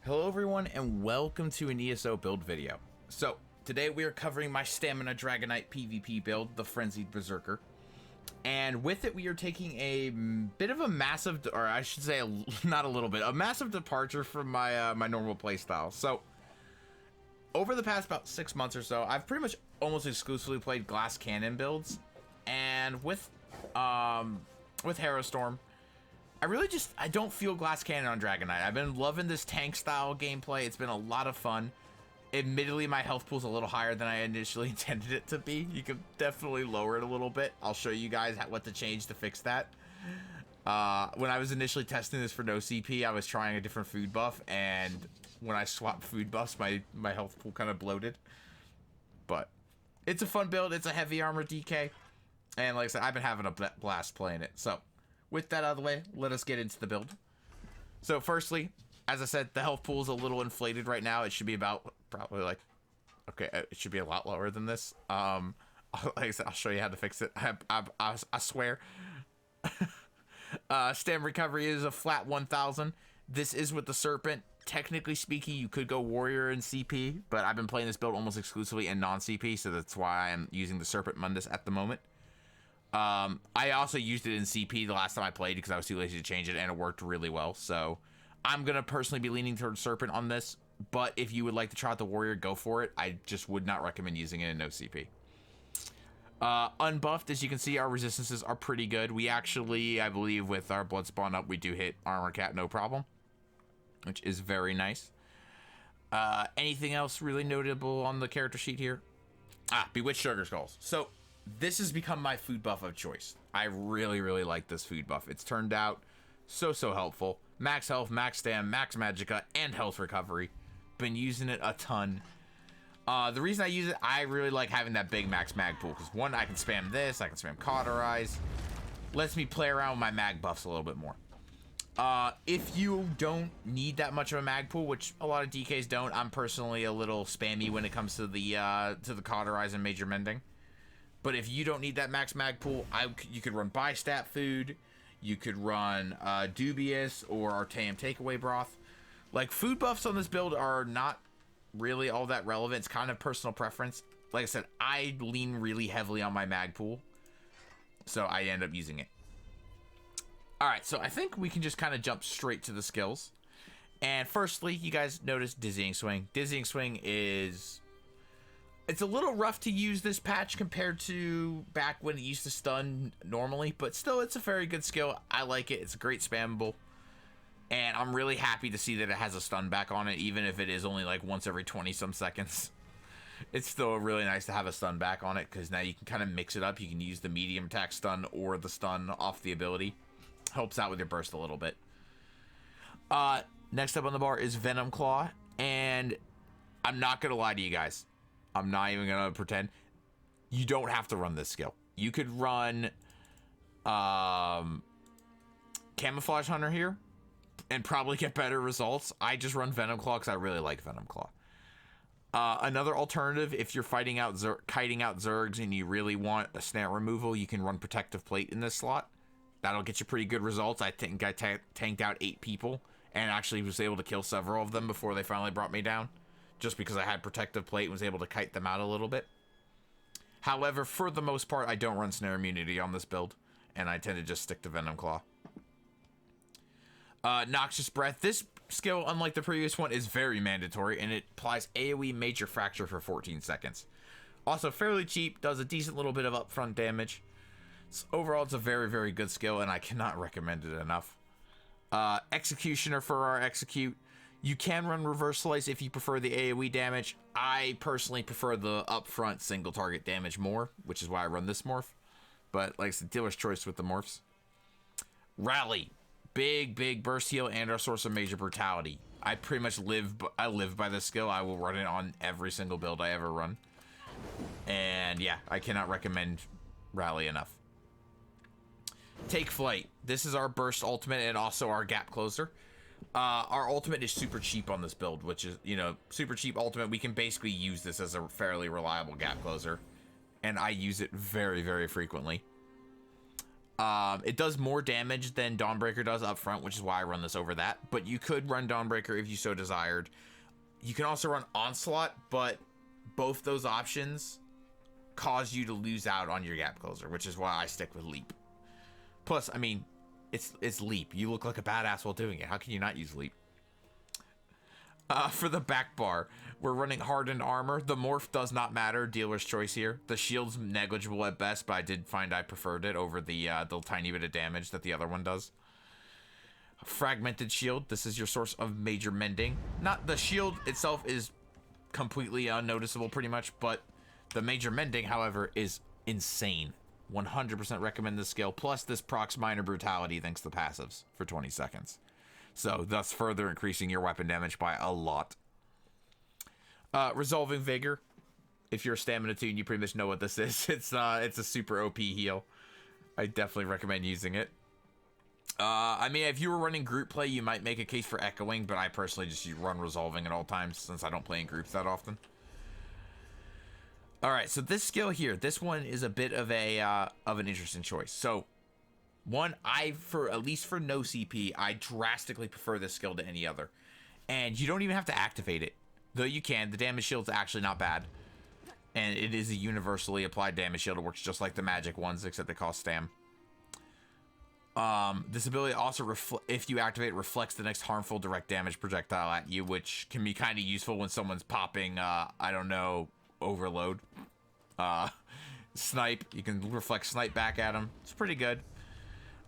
Hello everyone and welcome to an ESO build video. So today we are covering my stamina Dragonknight PvP build, the Frenzied Berserker. And with it we are taking a bit of a massive, or I should say not a little bit, a massive departure from my my normal playstyle. So over the past about 6 months or so, I've pretty much almost exclusively played glass cannon builds. And with Harrowstorm, I don't feel glass cannon on Dragonknight. I've been loving this tank style gameplay. It's been a lot of fun. Admittedly, my health pool's a little higher than I initially intended it to be. You can definitely lower it a little bit. I'll show you guys what to change to fix that. When I was initially testing this for no CP, I was trying a different food buff, and when I swapped food buffs, my health pool kind of bloated. But it's a fun build. It's a heavy armor DK, and like I said, I've been having a blast playing it. So with that out of the way, let us get into the build. So firstly, as I said, the health pool is a little inflated right now. It should be about probably like, okay, it should be a lot lower than this. Like I said, I'll show you how to fix it. I swear. Stam recovery is a flat 1000. This is with the Serpent. Technically speaking, you could go Warrior and CP, but I've been playing this build almost exclusively in non-CP, so that's why I'm using the Serpent Mundus at the moment. I also used it in CP the last time I played because I was too lazy to change it, and it worked really well. So I'm going to personally be leaning towards Serpent on this, but if you would like to try out the Warrior, go for it. I just would not recommend using it in no CP. Unbuffed, as you can see, our resistances are pretty good. We actually, I believe, with our blood spawn up, we do hit armor cap no problem, which is very nice. Anything else really notable on the character sheet here? Bewitched Sugar Skulls. So this has become my food buff of choice. I really, really like this food buff. It's turned out so helpful. Max health, max stam, max magicka, and health recovery. Been using it a ton. The reason I use it, I really like having that big max mag pool, because one, I can spam this, I can spam cauterize. Lets me play around with my mag buffs a little bit more. If you don't need that much of a mag pool, which a lot of DKs don't, I'm personally a little spammy when it comes to the cauterize and major mending. But if you don't need that max mag pool, you could run Bi-Stat Food, you could run Dubious or Artaeum Takeaway Broth. Like, food buffs on this build are not really all that relevant. It's kind of personal preference. Like I said, I lean really heavily on my mag pool, so I end up using it. Alright, so I think we can just kind of jump straight to the skills. And firstly, you guys notice Dizzying Swing. Dizzying Swing is... it's a little rough to use this patch compared to back when it used to stun normally, but still, it's a very good skill. I like it. It's great spammable, and I'm really happy to see that it has a stun back on it, even if it is only like once every 20-some seconds. It's still really nice to have a stun back on it, because now you can kind of mix it up. You can use the medium attack stun or the stun off the ability. Helps out with your burst a little bit. Next up on the bar is Venom Claw, and I'm not going to lie to you guys. I'm not even going to pretend. You don't have to run this skill. You could run Camouflage Hunter here and probably get better results. I just run Venom Claw because I really like Venom Claw. Another alternative, if you're kiting out Zergs and you really want a snare removal, you can run Protective Plate in this slot. That'll get you pretty good results. I think I tanked out 8 people and actually was able to kill several of them before they finally brought me down, just because I had Protective Plate and was able to kite them out a little bit. However, for the most part, I don't run Snare Immunity on this build, and I tend to just stick to Venom Claw. Noxious Breath. This skill, unlike the previous one, is very mandatory, and it applies AoE Major Fracture for 14 seconds. Also fairly cheap, does a decent little bit of upfront damage. So overall, it's a very, very good skill, and I cannot recommend it enough. Executioner for our Execute. You can run Reverse Slice if you prefer the AoE damage. I personally prefer the upfront single target damage more, which is why I run this morph. But like I said, dealer's choice with the morphs. Rally. Big burst heal and our source of major brutality. I pretty much live by this skill. I will run it on every single build I ever run. And yeah, I cannot recommend Rally enough. Take Flight. This is our burst ultimate and also our gap closer. Our ultimate is super cheap on this build, which is, you know, super cheap ultimate. We can basically use this as a fairly reliable gap closer, and I use it very, very frequently. It does more damage than Dawnbreaker does up front, which is why I run this over that. But you could run Dawnbreaker if you so desired. You can also run Onslaught, but both those options cause you to lose out on your Gap Closer, which is why I stick with Leap. Plus, I mean, it's Leap. You look like a badass while doing it. How can you not use Leap? For the back bar, we're running Hardened Armor. The morph does not matter. Dealer's choice here. The shield's negligible at best, but I did find I preferred it over the tiny bit of damage that the other one does. Fragmented Shield. This is your source of major mending. Not the shield itself is completely unnoticeable pretty much, but the major mending, however, is insane. 100% recommend this skill. Plus, this procs minor brutality thanks to passives for 20 seconds. So, thus further increasing your weapon damage by a lot. Resolving Vigor. If you're a Stamina Toon, you pretty much know what this is. It's a super OP heal. I definitely recommend using it. I mean, if you were running group play, you might make a case for Echoing, but I personally just run Resolving at all times since I don't play in groups that often. Alright, so this skill here, this one is a bit of an interesting choice. So, one, at least for no CP, I drastically prefer this skill to any other. And you don't even have to activate it. Though you can, the damage shield's actually not bad. And it is a universally applied damage shield. It works just like the magic ones, except they cost stam. This ability also, if you activate it, reflects the next harmful direct damage projectile at you, which can be kind of useful when someone's popping, I don't know, Overload. Snipe. You can reflect Snipe back at them. It's pretty good.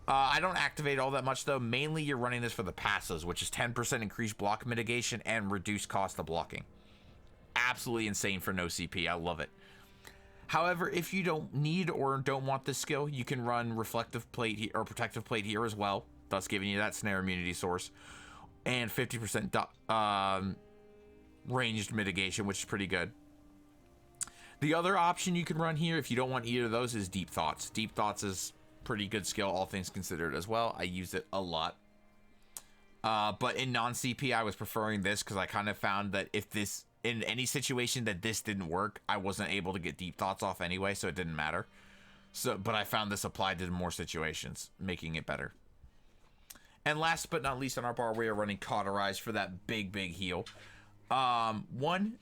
I don't activate all that much, though. Mainly, you're running this for the passives, which is 10% increased block mitigation and reduced cost of blocking. Absolutely insane for no CP. I love it. However, if you don't need or don't want this skill, you can run Reflective Plate or Protective Plate here as well, thus giving you that snare immunity source. And 50% ranged mitigation, which is pretty good. The other option you can run here, if you don't want either of those, is Deep Thoughts. Deep Thoughts is pretty good skill, all things considered as well. I use it a lot. But in non-CP, I was preferring this because I kind of found that if this, in any situation that this didn't work, I wasn't able to get Deep Thoughts off anyway, so it didn't matter. But I found this applied to more situations, making it better. And last but not least on our bar, we are running Cauterize for that big heal.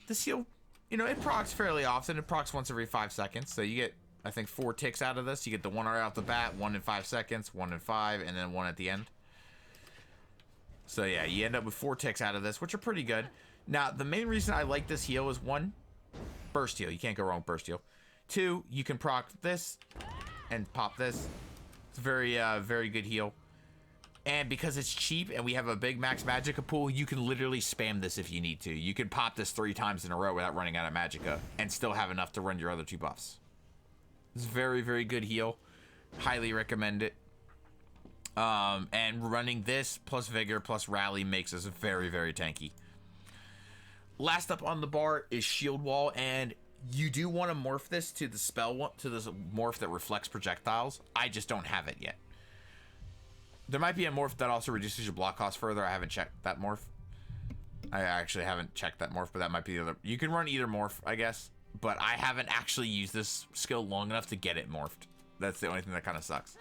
This heal, you know, it procs fairly often. It procs once every 5 seconds, so you get, I think, 4 ticks out of this. You get the 1 right off the bat, 1 in 5 seconds, 1 in 5, and then 1 at the end. So yeah, you end up with 4 ticks out of this, which are pretty good. Now, the main reason I like this heal is 1, burst heal. You can't go wrong with burst heal. 2, you can proc this and pop this. It's a very good heal. And because it's cheap and we have a big max magicka pool, you can literally spam this if you need to. You can pop this 3 times in a row without running out of magicka and still have enough to run your other 2 buffs. It's a very good heal. Highly recommend it. And running this plus Vigor plus Rally makes us very tanky. Last up on the bar is Shield Wall, and you do want to morph this to the to this morph that reflects projectiles. I just don't have it yet. There might be a morph that also reduces your block cost further. I haven't checked that morph. I actually haven't checked that morph, but that might be the other. You can run either morph, I guess, but I haven't actually used this skill long enough to get it morphed. That's the only thing that kind of sucks.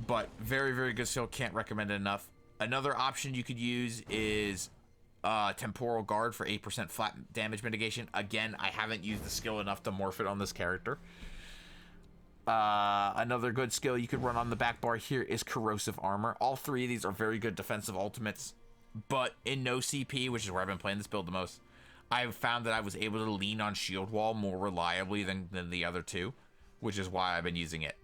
But very good skill. Can't recommend it enough. Another option you could use is Temporal Guard for 8% flat damage mitigation. Again, I haven't used the skill enough to morph it on this character. Another good skill you could run on the back bar here is Corrosive Armor. All 3 of these are very good defensive ultimates, but in no CP, which is where I've been playing this build the most, I've found that I was able to lean on Shield Wall more reliably than the other 2, which is why I've been using it.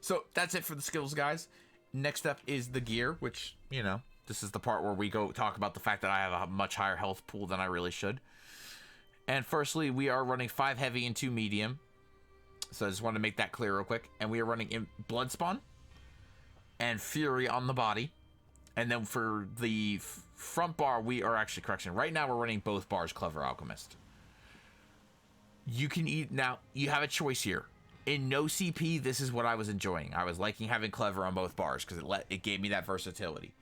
So that's it for the skills, guys. Next up is the gear, which, you know, this is the part where we go talk about the fact that I have a much higher health pool than I really should. And firstly, we are running 5 heavy and 2 medium. So I just wanted to make that clear real quick. And we are running Bloodspawn and Fury on the body. And then for the front bar, we are actually, correction, right now we're running both bars Clever Alchemist. You can eat, now you have a choice here. In no CP, this is what I was enjoying. I was liking having Clever on both bars because it gave me that versatility.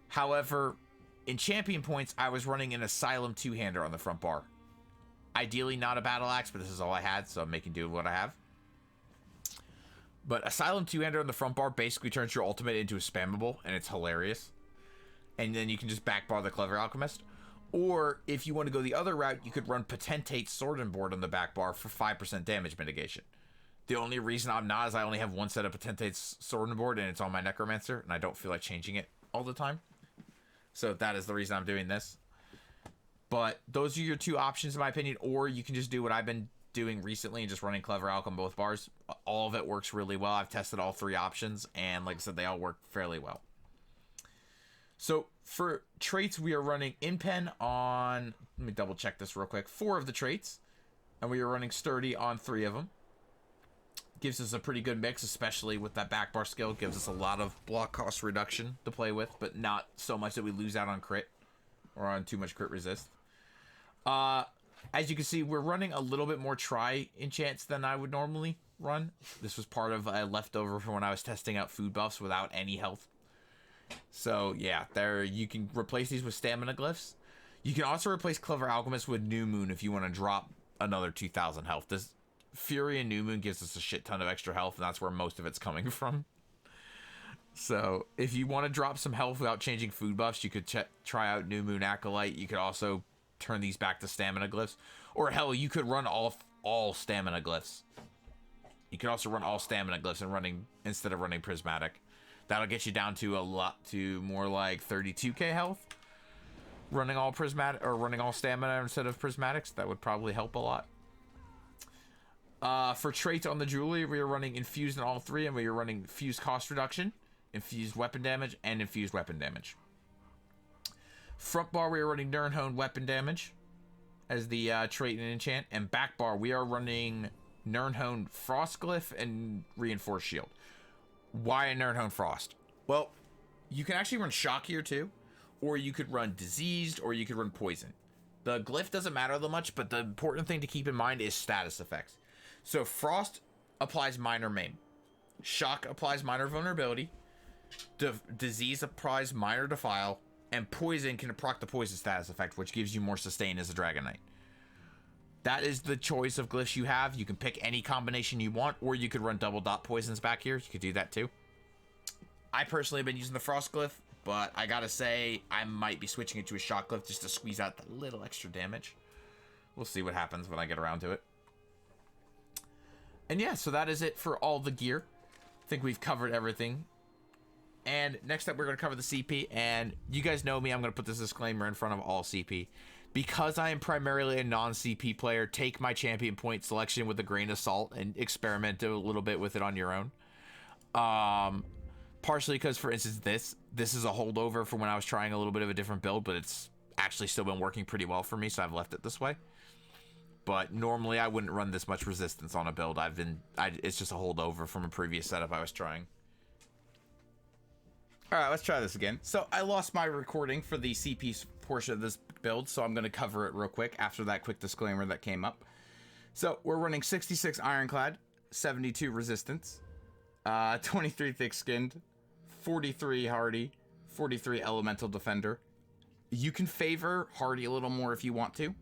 However, in champion points, I was running an Asylum 2-hander on the front bar. Ideally not a battle axe, but this is all I had, so I'm making do with what I have. But Asylum two-hander on the front bar basically turns your ultimate into a spammable, and it's hilarious. And then you can just backbar the Clever Alchemist. Or if you want to go the other route, you could run Potentate Sword and Board on the back bar for 5% damage mitigation. The only reason I'm not is I only have one set of Potentate's Sword and Board, and it's on my Necromancer, and I don't feel like changing it all the time. So that is the reason I'm doing this. But those are your two options, in my opinion. Or you can just do what I've been doing recently and just running Clever Alch on both bars. All of it works really well. I've tested all three options, and like I said, they all work fairly well. So for traits, we are running Impen on, let me double check this real quick, 4 of the traits, and we are running Sturdy on 3 of them. Gives us a pretty good mix, especially with that back bar skill. Gives us a lot of block cost reduction to play with, but not so much that we lose out on crit or on too much crit resist. As you can see, we're running a little bit more try enchants than I would normally run. This was part of a leftover from when I was testing out food buffs without any health. So yeah, there you can replace these with stamina glyphs. You can also replace Clever Alchemist with New Moon if you want to drop another 2,000 health. This Fury and New Moon gives us a shit ton of extra health, and that's where most of it's coming from. So if you want to drop some health without changing food buffs, you could try out New Moon Acolyte. You could also turn these back to stamina glyphs, or hell, you could run all stamina glyphs. You could also run all stamina glyphs and instead of running prismatic. That'll get you down to more like 32k health. Running all prismatic or running all stamina instead of prismatics, that would probably help a lot. For traits on the jewelry, we are running infused in all 3, and we are running fused cost reduction, infused weapon damage, and infused weapon damage. Front bar, we are running Nirnhone weapon damage as the trait and enchant, and back bar, we are running Nirnhone frost glyph and reinforced shield. Why a Nirnhone frost? Well, you can actually run shock here too, or you could run diseased, or you could run poison. The glyph doesn't matter that much, but the important thing to keep in mind is status effects. So frost applies minor maim, shock applies minor vulnerability, disease applies minor defile, and poison can proc the poison status effect, which gives you more sustain as a Dragonknight. That is the choice of glyphs you have. You can pick any combination you want, or you could run double dot poisons back here. You could do that too. I personally have been using the frost glyph, but I gotta say, I might be switching it to a shock glyph just to squeeze out that little extra damage. We'll see what happens when I get around to it. And yeah, so that is it for all the gear. I think we've covered everything. And next up, we're going to cover the CP. And you guys know me, I'm going to put this disclaimer in front of all CP. Because I am primarily a non-CP player, take my champion point selection with a grain of salt and experiment a little bit with it on your own. Partially because, for instance, this is a holdover from when I was trying a little bit of a different build, but it's actually still been working pretty well for me, so I've left it this way. But normally I wouldn't run this much resistance on a build. It's just a holdover from a previous setup I was trying. All right, let's try this again. So I lost my recording for the CP portion of this build, so I'm going to cover it real quick after that quick disclaimer that came up. So we're running 66 Ironclad, 72 Resistance, 23 Thick-Skinned, 43 Hardy, 43 Elemental Defender. You can favor Hardy a little more if you want to.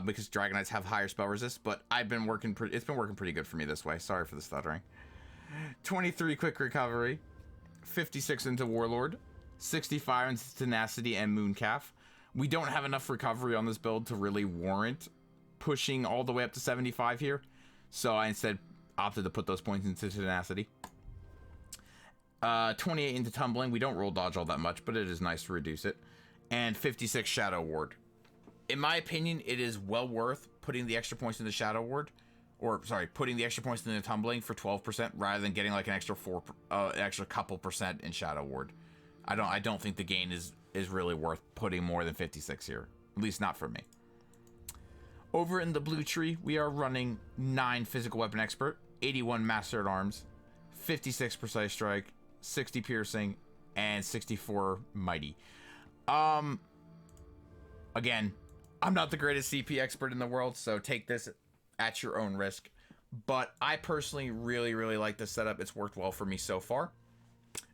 Because Dragonites have higher spell resist, but it's been working pretty good for me this way. Sorry for the stuttering. 23 Quick Recovery, 56 into Warlord, 65 into Tenacity and Mooncalf. We don't have enough recovery on this build to really warrant pushing all the way up to 75 here, so I instead opted to put those points into Tenacity. 28 into Tumbling. We don't roll dodge all that much, but it is nice to reduce it. And 56 Shadow Ward. In my opinion, it is well worth putting the extra points in the Shadow Ward, or sorry, putting the extra points in the Tumbling for 12% rather than getting like an extra couple percent in Shadow Ward. I don't think the gain is really worth putting more than 56 here, at least not for me. Over in the blue tree, we are running 9 Physical Weapon Expert, 81 Master at Arms, 56 Precise Strike, 60 Piercing, and 64 Mighty. Again, I'm not the greatest CP expert in the world, so take this at your own risk. But I personally really, really like this setup. It's worked well for me so far.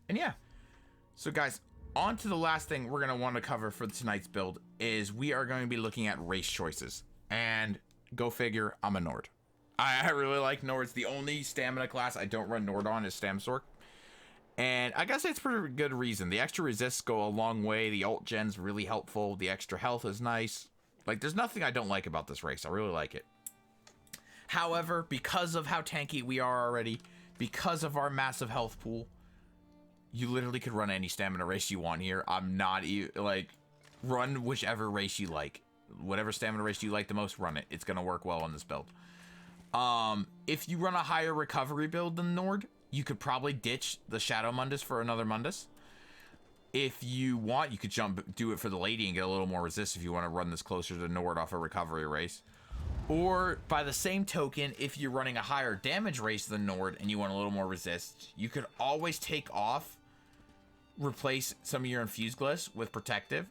And yeah. So guys, on to the last thing we're going to want to cover for tonight's build is we are going to be looking at race choices. And go figure, I'm a Nord. I really like Nords. The only stamina class I don't run Nord on is Stamsork. And I guess it's for a good reason. The extra resists go a long way. The ult gen's really helpful. The extra health is nice. Like, there's nothing I don't like about this race. I really like it. However, because of how tanky we are already, because of our massive health pool, you literally could run any stamina race you want here. I'm not even, like, run whichever race you like. Whatever stamina race you like the most, run it. It's going to work well on this build. If you run a higher recovery build than Nord, you could probably ditch the Shadow Mundus for another Mundus. If you want, you could do it for the Lady and get a little more resist if you want to run this closer to Nord off a recovery race. Or, by the same token, if you're running a higher damage race than Nord and you want a little more resist, you could always take off, replace some of your Infused Glyphs with Protective,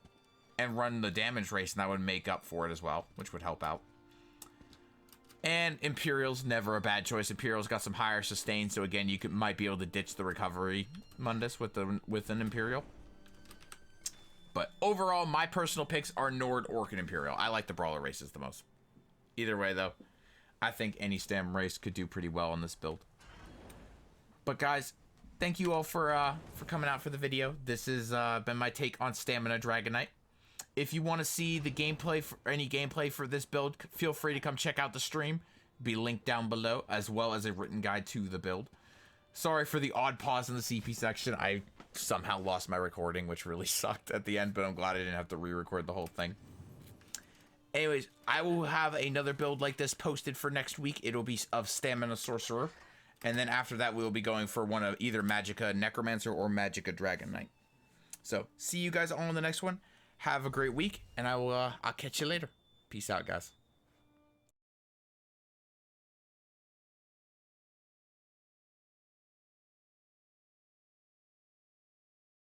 and run the damage race, and that would make up for it as well, which would help out. And Imperial's never a bad choice. Imperial's got some higher sustain, so again, you might be able to ditch the recovery Mundus with an Imperial. But overall, my personal picks are Nord, Orc, and Imperial. I like the Brawler races the most. Either way, though, I think any Stam race could do pretty well on this build. But guys, thank you all for coming out for the video. This has been my take on Stamina Dragonknight. If you want to see the gameplay, any gameplay for this build, feel free to come check out the stream. Be linked down below, as well as a written guide to the build. Sorry for the odd pause in the CP section. I somehow lost my recording, which really sucked at the end, but I'm glad I didn't have to re-record the whole thing. Anyways, I will have another build like this posted for next week. It'll be of Stamina Sorcerer. And then after that, we'll be going for one of either Magicka Necromancer or Magicka Dragonknight. So, see you guys all in the next one. Have a great week, and I'll catch you later. Peace out, guys.